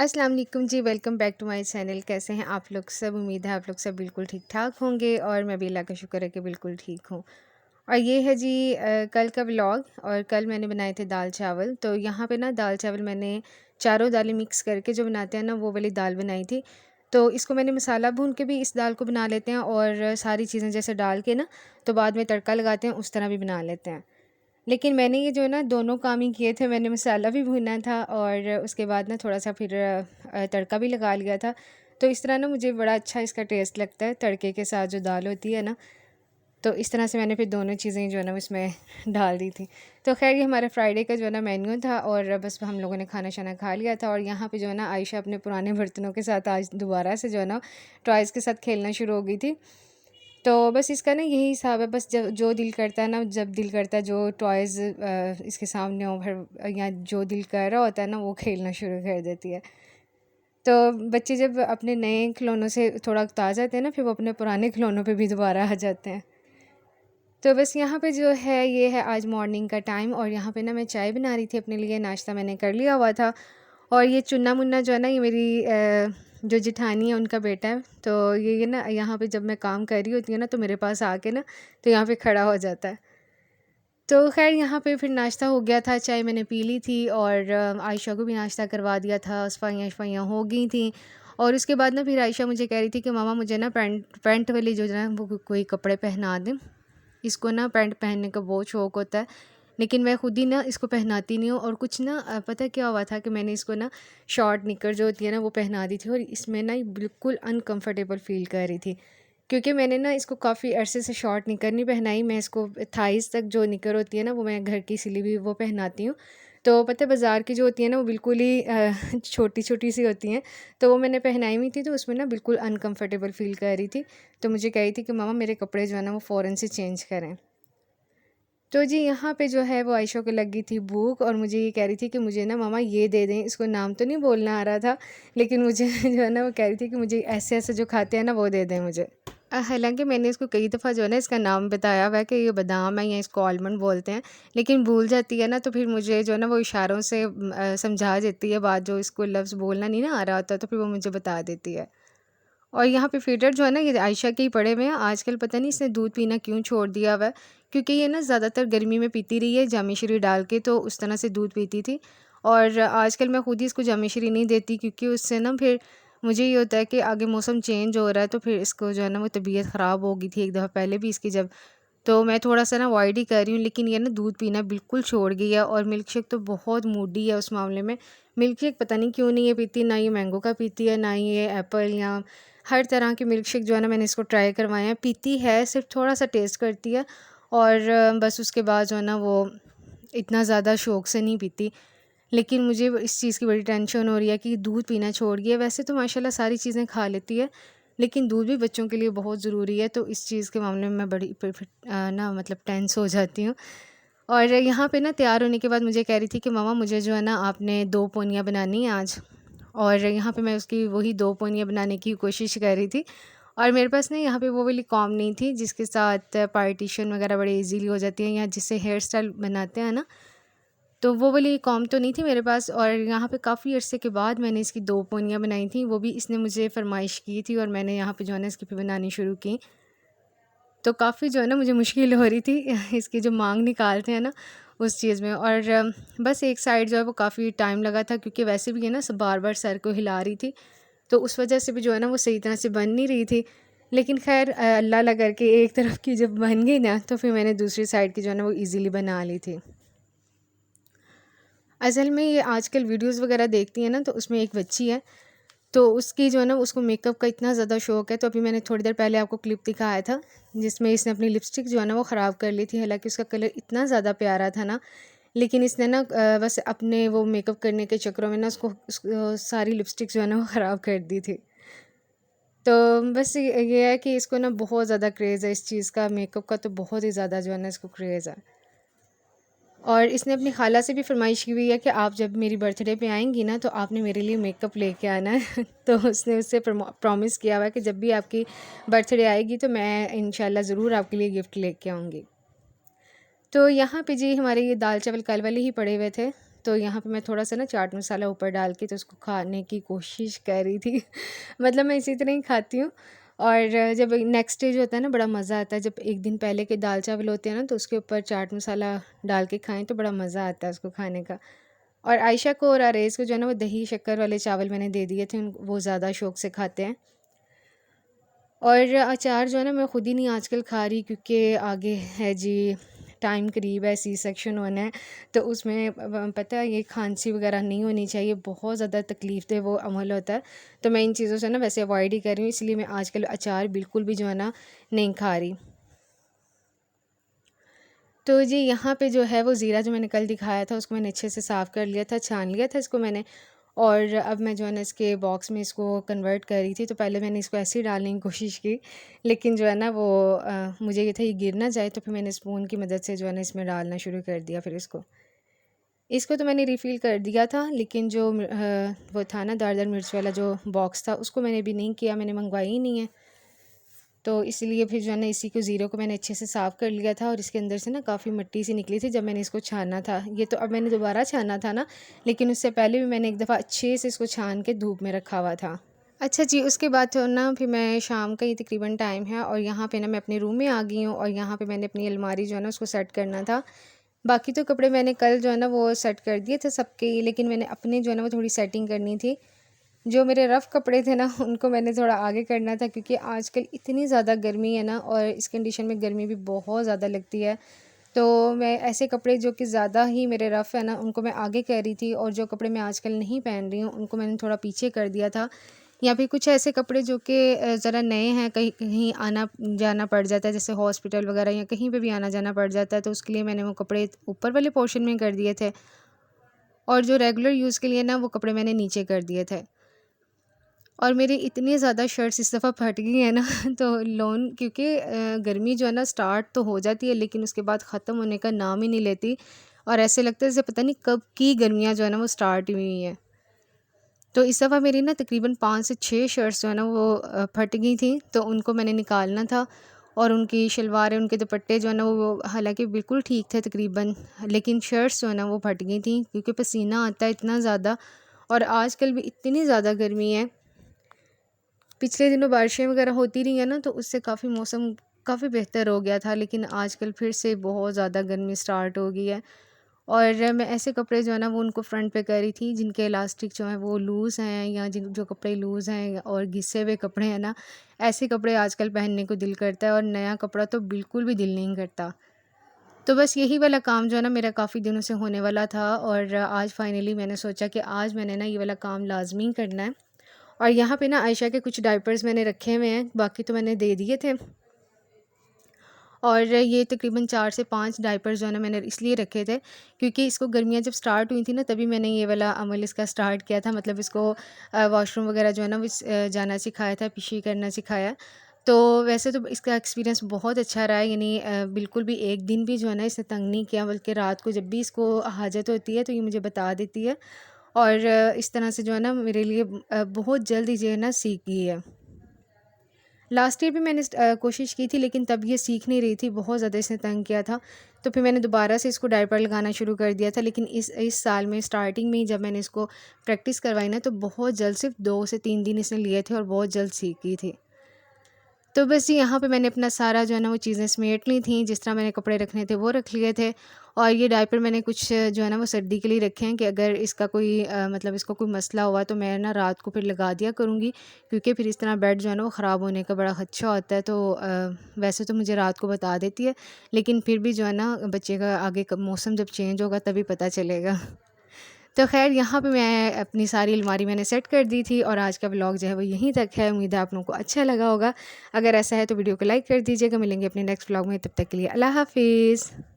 अस्सलाम वालेकुम जी, welcome back to my channel. कैसे हैं आप लोग सब? उम्मीद है आप लोग सब बिल्कुल ठीक-ठाक होंगे और मैं भी अल्लाह का शुक्र है कि बिल्कुल ठीक हूँ। और ये है जी कल का व्लॉग। और कल मैंने बनाए थे दाल-चावल। तो यहाँ पे ना दाल-चावल मैंने चारों दालें मिक्स करके जो बनाते हैं ना वो वाली दाल बनाई थी। तो इसको मैंने मसाला भून के भी इस दाल को बना लेते हैं और सारी चीज़ें जैसे डाल के ना तो बाद में तड़का लगाते हैं, उस तरह भी बना लेते हैं। लेकिन मैंने ये जो है ना दोनों काम ही किए थे। मैंने मसाला भी भूना था और उसके बाद ना थोड़ा-सा फिर तड़का भी लगा लिया था। तो इस तरह ना मुझे बड़ा अच्छा इसका टेस्ट लगता है तड़के के साथ जो दाल होती है ना। तो इस तरह से मैंने फिर दोनों चीज़ें जो है ना उसमें डाल दी थी। तो ख़ैर ये हमारा फ्राइडे का जो है ना मेन्यू था और बस हम लोगों ने खाना-शाना खा लिया था। और यहाँ पे जो है ना आयशा अपने पुराने बर्तनों के साथ आज दोबारा से जो है ना टॉयज़ के साथ खेलना शुरू हो गई थी। तो बस इसका ना यही हिसाब है, बस जब जो दिल करता है ना, जब दिल करता है जो टॉयज़ इसके सामने हो फिर या जो दिल कर रहा होता है ना वो खेलना शुरू कर देती है। तो बच्चे जब अपने नए खिलौनों से थोड़ा उकता जाते हैं ना फिर वो अपने पुराने खिलौनों पे भी दोबारा आ जाते हैं। तो बस यहाँ पे जो है ये है आज मॉर्निंग का टाइम और यहाँ पे ना मैं चाय बना रही थी अपने लिए, नाश्ता मैंने कर लिया हुआ था। और ये चुन्ना-मुन्ना जो है ना ये मेरी जो जेठानी है उनका बेटा है। तो ये ना यहाँ पे जब मैं काम कर रही होती हूँ ना तो मेरे पास आके ना तो यहाँ पे खड़ा हो जाता है। तो ख़ैर यहाँ पे फिर नाश्ता हो गया था, चाय मैंने पी ली थी और आयशा को भी नाश्ता करवा दिया था, सफाइयाँ-वफ़ाइयाँ हो गई थी। और उसके बाद ना फिर आयशा मुझे कह रही थी कि मम्मा मुझे ना पैंट पैंट वाली जो है ना वो कोई कपड़े पहना दें। इसको ना पैंट पहनने का बहुत शौक़ होता है, लेकिन मैं खुद ही ना इसको पहनाती नहीं हूँ। और कुछ ना पता है क्या हुआ था कि मैंने इसको ना शॉर्ट निक्कर जो होती है ना वो पहना दी थी और इसमें ना ये बिल्कुल अनकंफर्टेबल फ़ील कर रही थी। क्योंकि मैंने ना इसको काफ़ी अरसे से शॉर्ट निक्कर नहीं पहनाई, मैं इसको थाइज़ तक जो निक्कर होती है ना वो मैं घर की सिली हुई वो पहनाती हूँ। तो पता है बाज़ार की जो होती है ना वो बिल्कुल ही छोटी-छोटी सी होती हैं। तो वो मैंने पहनाई हुई थी तो उसमें ना बिल्कुल अनकंफर्टेबल फ़ील कर रही थी। तो मुझे कह रही थी कि मम्मा मेरे कपड़े जो है ना वो फ़ौरन से चेंज करें। तो जी यहाँ पे जो है वो आयशा को लगी थी भूख और मुझे ये कह रही थी कि मुझे ना मम्मा ये दे दें। इसको नाम तो नहीं बोलना आ रहा था, लेकिन मुझे जो है ना वो कह रही थी कि मुझे ऐसे-ऐसे जो खाते हैं ना वो दे दें मुझे। हालाँकि मैंने इसको कई दफ़ा जो है ना इसका नाम बताया हुआ है कि ये बादाम है या इसको आलमंड बोलते हैं, लेकिन भूल जाती है ना तो फिर मुझे जो है ना वो इशारों से समझा देती है बात, जो इसको लफ्ज़ बोलना नहीं ना आ रहा होता तो फिर वो मुझे बता देती है। और यहाँ पे फ़ीडर जो है ना ये आयशा के ही पड़े हुए हैं। आजकल पता नहीं इसने दूध पीना क्यों छोड़ दिया हुआ है, क्योंकि ये ना ज़्यादातर गर्मी में पीती रही है जामिश्री डाल के, तो उस तरह से दूध पीती थी। और आजकल मैं खुद ही इसको जामिश्री नहीं देती क्योंकि उससे ना फिर मुझे ये होता है कि आगे मौसम चेंज हो रहा है तो फिर इसको जो है ना वो तबीयत ख़राब हो गई थी एक दफ़ा पहले भी इसकी जब। तो मैं थोड़ा-सा ना अवॉइड ही कर रही हूँ, लेकिन ये ना दूध पीना बिल्कुल छोड़ गई है और मिल्क शेक तो बहुत मूडी है उस मामले में। मिल्क शेक पता नहीं क्यों नहीं ये पीती, ना ये मैंगो का पीती है, ना ये एप्पल या हर तरह के मिल्क शेक जो है ना मैंने इसको ट्राई करवाए हैं। पीती है, सिर्फ़ थोड़ा-सा टेस्ट करती है और बस उसके बाद जो है ना वो इतना ज़्यादा शौक़ से नहीं पीती। लेकिन मुझे इस चीज़ की बड़ी टेंशन हो रही है कि दूध पीना छोड़ गई है। वैसे तो माशाल्लाह सारी चीज़ें खा लेती है, लेकिन दूध भी बच्चों के लिए बहुत ज़रूरी है, तो इस चीज़ के मामले में मैं बड़ी ना मतलब टेंस हो जाती हूँ। और यहाँ पे ना तैयार होने के बाद मुझे कह रही थी कि मम्मा मुझे जो है ना आपने 2 पोनियाँ बनानी है आज। और यहाँ पे मैं उसकी वही 2 पोनियाँ बनाने की कोशिश कर रही थी और मेरे पास ना यहाँ पे वो वाली कॉम्ब नहीं थी जिसके साथ पार्टीशन वगैरह बड़े ईज़िली हो जाती हैं या जिससे हेयर स्टाइल बनाते हैं ना, तो वो वाली कॉम्ब तो नहीं थी मेरे पास। और यहाँ पे काफ़ी अरसे के बाद मैंने इसकी 2 पोनियाँ बनाई थी, वो भी इसने मुझे फ़रमाइश की थी और मैंने यहाँ पे जो है ना इसकी फिर बनानी शुरू की। तो काफ़ी जो है ना मुझे मुश्किल हो रही थी इसकी जो मांग निकालते हैं ना उस चीज़ में। और बस एक साइड जो है वो काफ़ी टाइम लगा था क्योंकि वैसे भी है ना बार बार सर को हिला रही थी, तो उस वजह से भी जो है ना वो सही तरह से बन नहीं रही थी। लेकिन खैर अल्लाह अल्लाह करके एक तरफ की जब बन गई ना तो फिर मैंने दूसरी साइड की जो है ना वो ईज़िली बना ली थी। असल में ये आजकल वीडियोज़ वगैरह देखती है ना तो उसमें एक बच्ची है, तो उसकी जो है ना उसको मेकअप का इतना ज़्यादा शौक़ है। तो अभी मैंने थोड़ी देर पहले आपको क्लिप दिखाया था जिसमें इसने अपनी लिपस्टिक जो है ना वो ख़राब कर ली थी। हालाँकि उसका कलर इतना ज़्यादा प्यारा था ना, लेकिन इसने ना बस अपने वो मेकअप करने के चक्करों में ना उसको सारी लिपस्टिक जो है ना वो ख़राब कर दी थी। तो बस ये है कि इसको ना बहुत ज़्यादा क्रेज़ है इस चीज़ का, मेकअप का तो बहुत ही ज़्यादा जो है ना इसको क्रेज़ है। और इसने अपनी खाला से भी फ़रमाइश की हुई है कि आप जब मेरी बर्थडे पे आएँगी ना तो आपने मेरे लिए मेकअप लेके आना है। तो उसने उससे प्रॉमिस किया हुआ है कि जब भी आपकी बर्थडे आएगी तो मैं इंशाल्लाह ज़रूर आपके लिए गिफ्ट लेके आऊँगी। तो यहाँ पे जी हमारे ये दाल चावल कल वाले ही पड़े हुए थे, तो यहाँ पे मैं थोड़ा सा ना चाट मसाला ऊपर डाल के तो उसको खाने की कोशिश कर रही थी मतलब मैं इसी तरह ही खाती हूँ। और जब नेक्स्ट डे जो होता है ना बड़ा मज़ा आता है, जब एक दिन पहले के दाल चावल होते हैं ना तो उसके ऊपर चाट मसाला डाल के खाएं तो बड़ा मज़ा आता है उसको खाने का। और आयशा को और आरेज़ को जो है ना वो दही शक्कर वाले चावल मैंने दे दिए थे, वो ज़्यादा शौक़ से खाते हैं। और अचार जो है ना मैं ख़ुद ही नहीं आजकल खा रही, क्योंकि आगे है जी टाइम करीब है, सी सेक्शन होना है, तो उसमें पता है ये खांसी वगैरह नहीं होनी चाहिए, बहुत ज़्यादा तकलीफ़ दे वो अमल होता है। तो मैं इन चीज़ों से ना वैसे अवॉइड ही कर रही हूँ, इसलिए मैं आजकल अचार बिल्कुल भी जो है ना नहीं खा रही। तो जी यहाँ पे जो है वो ज़ीरा जो मैंने कल दिखाया था उसको मैंने अच्छे से साफ़ कर लिया था, छान लिया था इसको मैंने। और अब मैं जो है ना इसके बॉक्स में इसको कन्वर्ट कर रही थी, तो पहले मैंने इसको ऐसे ही डालने की कोशिश की, लेकिन जो है ना वो मुझे ये था ये गिर ना जाए, तो फिर मैंने स्पून की मदद से जो है ना इसमें डालना शुरू कर दिया। फिर इसको तो मैंने रिफ़िल कर दिया था, लेकिन जो वो था ना दारदार मिर्च वाला जो बॉक्स था उसको मैंने भी नहीं किया, मैंने मंगवाई ही नहीं है। तो इसलिए फिर जो है ना इसी को ज़ीरो को मैंने अच्छे से साफ़ कर लिया था, और इसके अंदर से ना काफ़ी मिट्टी सी निकली थी जब मैंने इसको छाना था। ये तो अब मैंने दोबारा छाना था ना, लेकिन उससे पहले भी मैंने एक दफ़ा अच्छे से इसको छान के धूप में रखा हुआ था। अच्छा जी, उसके बाद तो ना फिर मैं शाम का ही तकरीबन टाइम है और यहाँ पे ना मैं अपने रूम में आ गई हूँ, और यहाँ पे मैंने अपनी अलमारी जो है ना उसको सेट करना था। बाकी तो कपड़े मैंने कल जो है ना वो सेट कर दिए थे सबके, लेकिन मैंने अपने जो है ना वो थोड़ी सेटिंग करनी थी। जो मेरे रफ़ कपड़े थे ना उनको मैंने थोड़ा आगे करना था, क्योंकि आजकल इतनी ज़्यादा गर्मी है ना, और इस कंडीशन में गर्मी भी बहुत ज़्यादा लगती है। तो मैं ऐसे कपड़े जो कि ज़्यादा ही मेरे रफ़ है ना उनको मैं आगे कर रही थी, और जो कपड़े मैं आजकल नहीं पहन रही हूँ उनको मैंने थोड़ा पीछे कर दिया था। या फिर कुछ ऐसे कपड़े जो कि ज़रा नए हैं, कहीं कहीं आना जाना पड़ जाता है, जैसे हॉस्पिटल वगैरह या कहीं पे भी आना जाना पड़ जाता है, तो उसके लिए मैंने वो कपड़े ऊपर वाले पोर्शन में कर दिए थे, और जो रेगुलर यूज़ के लिए ना वो कपड़े मैंने नीचे कर दिए थे। और मेरी इतनी ज़्यादा शर्ट्स इस दफ़ा फट गई हैं ना तो लोन, क्योंकि गर्मी जो है ना स्टार्ट तो हो जाती है, लेकिन उसके बाद ख़त्म होने का नाम ही नहीं लेती, और ऐसे लगता है जैसे पता नहीं कब की गर्मियाँ जो है ना वो स्टार्ट हुई हैं। तो इस दफ़ा मेरी ना तकरीबन 5 से 6 शर्ट्स जो है ना वो फट गई थी, तो उनको मैंने निकालना था, और उनकी शलवारें, उनके दुपट्टे जो है ना वो हालांकि बिल्कुल ठीक थे तकरीबन, लेकिन शर्ट्स जो है ना वो फट गई थी, क्योंकि पसीना आता है इतना ज़्यादा, और आजकल भी इतनी ज़्यादा गर्मी है। पिछले दिनों बारिशें वगैरह होती रही हैं ना, तो उससे काफ़ी मौसम काफ़ी बेहतर हो गया था, लेकिन आजकल फिर से बहुत ज़्यादा गर्मी स्टार्ट हो गई है। और मैं ऐसे कपड़े जो है ना वो उनको फ्रंट पे करी थी जिनके इलास्टिक जो हैं वो लूज़ हैं, या जिन जो कपड़े लूज़ हैं और घिसे हुए कपड़े हैं ना, ऐसे कपड़े आजकल पहनने को दिल करता है, और नया कपड़ा तो बिल्कुल भी दिल नहीं करता। तो बस यही वाला काम जो है ना मेरा काफ़ी दिनों से होने वाला था, और आज फाइनली मैंने सोचा कि आज मैंने ना ये वाला काम लाज़मी करना है। और यहाँ पे ना आयशा के कुछ डायपर्स मैंने रखे हुए हैं, बाकी तो मैंने दे दिए थे। और ये तकरीबन 4 से 5 डायपर्स जो है ना मैंने इसलिए रखे थे, क्योंकि इसको गर्मियाँ जब स्टार्ट हुई थी ना तभी मैंने ये वाला अमल इसका स्टार्ट किया था। मतलब इसको वॉशरूम वगैरह जो है ना वो जाना सिखाया था, पिशी करना सिखाया। तो वैसे तो इसका एक्सपीरियंस बहुत अच्छा रहा है, यानी बिल्कुल भी एक दिन भी जो है ना इसने तंग नहीं किया, बल्कि रात को जब भी इसको हाजत होती है तो ये मुझे बता देती है, और इस तरह से जो है ना मेरे लिए बहुत जल्द ही जो है ना सीख गई है। लास्ट ईयर भी मैंने कोशिश की थी, लेकिन तब ये सीख नहीं रही थी, बहुत ज़्यादा इसने तंग किया था। तो फिर मैंने दोबारा से इसको डायपर लगाना शुरू कर दिया था, लेकिन इस साल में स्टार्टिंग में ही जब मैंने इसको प्रैक्टिस करवाई ना, तो बहुत जल्द, सिर्फ 2 से 3 दिन इसने लिए थे और बहुत जल्द सीख गई थी। तो बस जी यहाँ पे मैंने अपना सारा जो है ना वो चीज़ें समेट ली थी, जिस तरह मैंने कपड़े रखने थे वो रख लिए थे। और ये डायपर मैंने कुछ जो है ना वो सर्दी के लिए रखे हैं, कि अगर इसका कोई मतलब इसको कोई मसला हुआ तो मैं ना रात को फिर लगा दिया करूँगी, क्योंकि फिर इस तरह बेड जो है ना वो ख़राब होने का बड़ा खदशा होता है। तो वैसे तो मुझे रात को बता देती है, लेकिन फिर भी जो है ना बच्चे का आगे मौसम जब चेंज होगा तभी पता चलेगा। तो ख़ैर यहाँ पे मैं अपनी सारी अलमारी मैंने सेट कर दी थी, और आज का व्लॉग जो है वो यहीं तक है। उम्मीद है आप लोगों को अच्छा लगा होगा। अगर ऐसा है तो वीडियो को लाइक कर दीजिएगा। मिलेंगे अपने नेक्स्ट व्लॉग में, तब तक के लिए अल्लाह हाफ़िज़।